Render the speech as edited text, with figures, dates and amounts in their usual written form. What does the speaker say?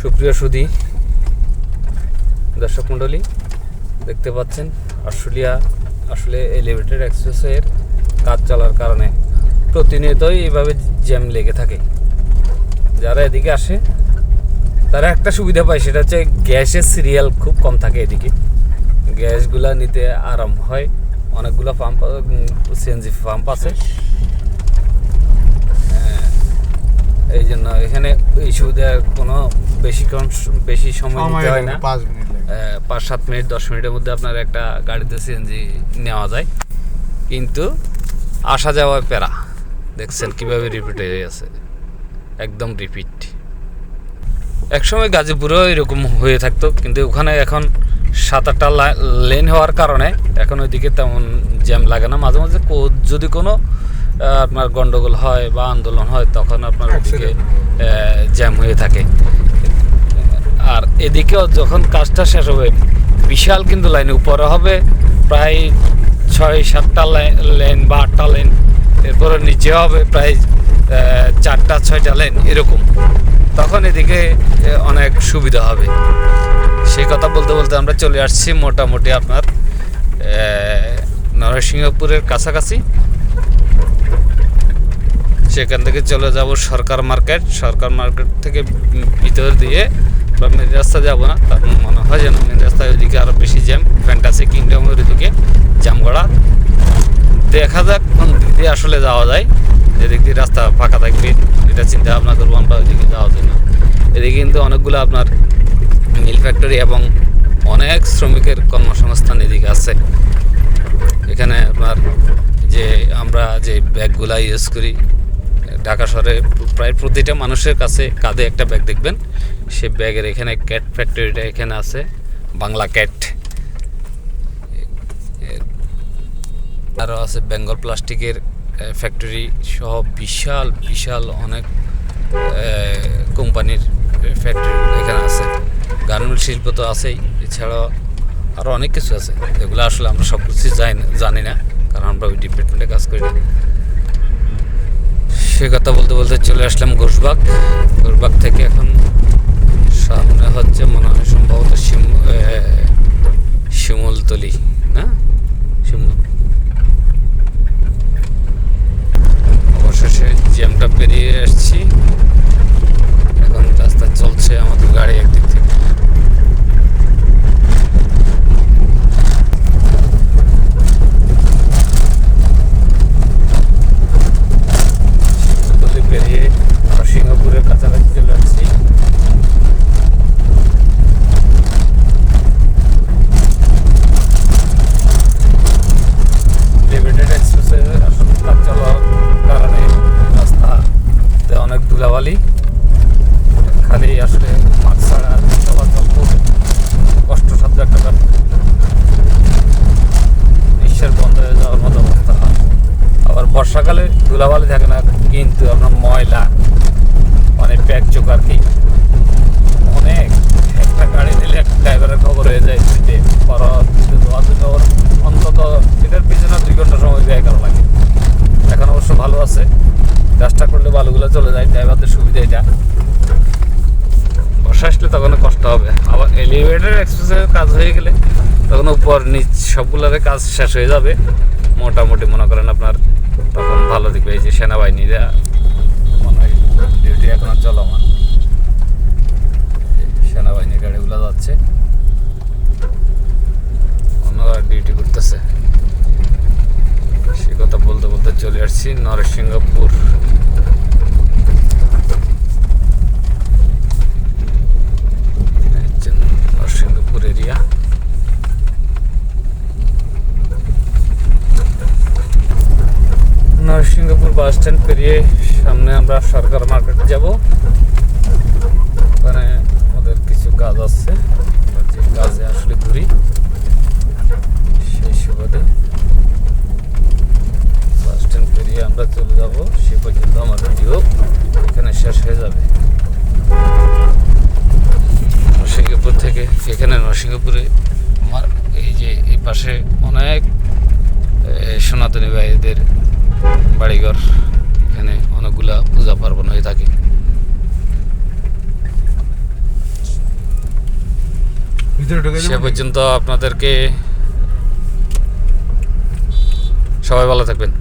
সুপ্রিয় সুধী দর্শক মণ্ডলী, দেখতে পাচ্ছেন আসলে এলিভেটেড এক্সপ্রেসওয়ের কাজ চলার কারণে প্রতিনিয়তই এইভাবে জ্যাম লেগে থাকে। যারা এদিকে আসে তারা একটা সুবিধা পায়, সেটা হচ্ছে গ্যাসের সিরিয়াল খুব কম থাকে। এদিকে গ্যাসগুলা নিতে আরাম হয়, অনেকগুলো পাম্প সিএনজি পাম্প আছে, এই জন্য এখানে এই সুবিধার কোনো বেশি সময় নিতে হয় না। 5-7 মিনিট 10 মিনিটের মধ্যে আপনার একটা গাড়িতে সিএনজি নেওয়া যায়। কিন্তু আসা যাওয়ায় প্যারা, দেখছেন কিভাবে রিপিট হয়ে গেছে, একদম রিপিট। একসময় গাজীপুরেও এরকম হয়ে থাকতো, কিন্তু ওখানে এখন 7-8টা লেন হওয়ার কারণে এখন ওইদিকে তেমন জ্যাম লাগে না। মাঝে মাঝে যদি কোনো আপনার গন্ডগোল হয় বা আন্দোলন হয়, তখন আপনার ওদিকে জ্যাম হয়ে থাকে। আর এদিকেও যখন কাজটা শেষ হবে, বিশাল কিন্তু লাইন উপরে হবে প্রায় 6-7টা লেন বা 8টা লেন, এরপরে নিচে হবে প্রায় 4-6টা লেন এরকম। তখন এদিকে অনেক সুবিধা হবে। সেই কথা বলতে বলতে আমরা চলে আসছি মোটামুটি আপনার নরসিংহপুরের কাছাকাছি। সেখান থেকে চলে যাব সরকার মার্কেট থেকে ভিতর দিয়ে মেন রাস্তা যাব না, তার মনে হয় যেন মেন রাস্তায় ওইদিকে আরও বেশি জ্যাম। ফ্যান্টাসি কিংডমের ওইদিকে জামগড়া, দেখা যাক কোন দিক দিয়ে আসলে যাওয়া যায়। যেদিক দিয়ে রাস্তা ফাঁকা থাকবে এটা চিন্তা ভাবনা করবো আমরা, ওইদিকে যাওয়া যায় না। এদিকে কিন্তু অনেকগুলো আপনার মিল ফ্যাক্টরি এবং অনেক শ্রমিকের কর্মসংস্থান এদিকে আছে। এখানে আপনার যে আমরা যে ব্যাগগুলা ইউজ করি, ঢাকা শহরে প্রায় প্রতিটা মানুষের কাছে কাঁধে একটা ব্যাগ দেখবেন। সেই ব্যাগের এখানে ক্যাট ফ্যাক্টরিটা এখানে আছে, বাংলা ক্যাট। আরও আছে বেঙ্গল প্লাস্টিকের ফ্যাক্টরি সহ বিশাল বিশাল অনেক কোম্পানির ফ্যাক্টরি এখানে আছে। গার্মেন্ট শিল্প তো আছেই, এছাড়াও আরও অনেক কিছু আছে, যেগুলো আসলে আমরা সব কিছু জানি না, কারণ আমরা ওই ডিপার্টমেন্টে কাজ করি না। সে কথা বলতে বলতে চলে আসলাম ঘোষবাগ থেকে এখন সামনে হচ্ছে মনে হয় সম্ভবত শিমুলতলি না, অবশেষে জ্যামটা পেরিয়ে আসছি। এখন রাস্তা চলছে আমাদের গাড়ি একদিক থেকে। পেরিয়ে নরসিংহপুরের কাছাকাছি চলে আসছি। লিমিটেড এক্সপ্রেসের আসলে কাজ চলার কারণে রাস্তাতে অনেক ধুলাবালি, খালি আসলে মাছ ছাড়া চলাচল খুব কষ্টসাধ্য একটা ব্যাপার। নিঃশ্বাস বন্ধ হয়ে যাওয়ার মতো অবস্থা। আবার বর্ষাকালে ধুলাবালি থাকে না, কিন্তু আপনার ময়লা মানে প্যাক চোখ আর কি অনেক। একটা গাড়ি নিলে একটা ড্রাইভারের খবর হয়ে যায় দুইতে অন্তত এটার পিছনে 2 ঘন্টা সময় ব্যয় করা লাগে। এখন অবশ্য ভালো আছে, রাস্তা করলে বালুগুলো চলে যায়, ড্রাইভারদের সুবিধা এটা। বর্ষা আসলে তখন কষ্ট হবে। আবার এলিভেটেড এক্সপ্রেসের কাজ হয়ে গেলে তখন উপর নিচ সবগুলোর কাজ শেষ হয়ে যাবে মোটামুটি। মনে করেন আপনার তখন ভালো দিকে। এই যে সেনাবাহিনীরা মনে হয় ডিউটি এখন চলমান, সেনাবাহিনীর গাড়িগুলো যাচ্ছে, অন্যরা ডিউটি করতেছে। সে কথা বলতে বলতে চলে আসছি Narsinghpur. Narsinghpur area. Narsinghpur bus stand পেরিয়ে সামনে আমরা সরকার মার্কেটে যাব। ওখানে আমাদের কিছু কাজ আছে, যে কাজে আসলে ঘুরি সেই সুবাদে বাস স্ট্যান্ড পেরিয়ে আমরা চলে যাব। সে পর্যন্ত আমাদের ভিডিও এখানে শেষ হয়ে যাবে। নরসিংহপুর থেকে এখানে নরসিংহপুরে আমার এই যে এই পাশে অনেক সনাতনী ভাইদের বাড়িঘর, এখানে অনেকগুলা পূজা পার্বণ হয়ে থাকে। সে পর্যন্ত আপনাদেরকে সবাই ভালো থাকবেন।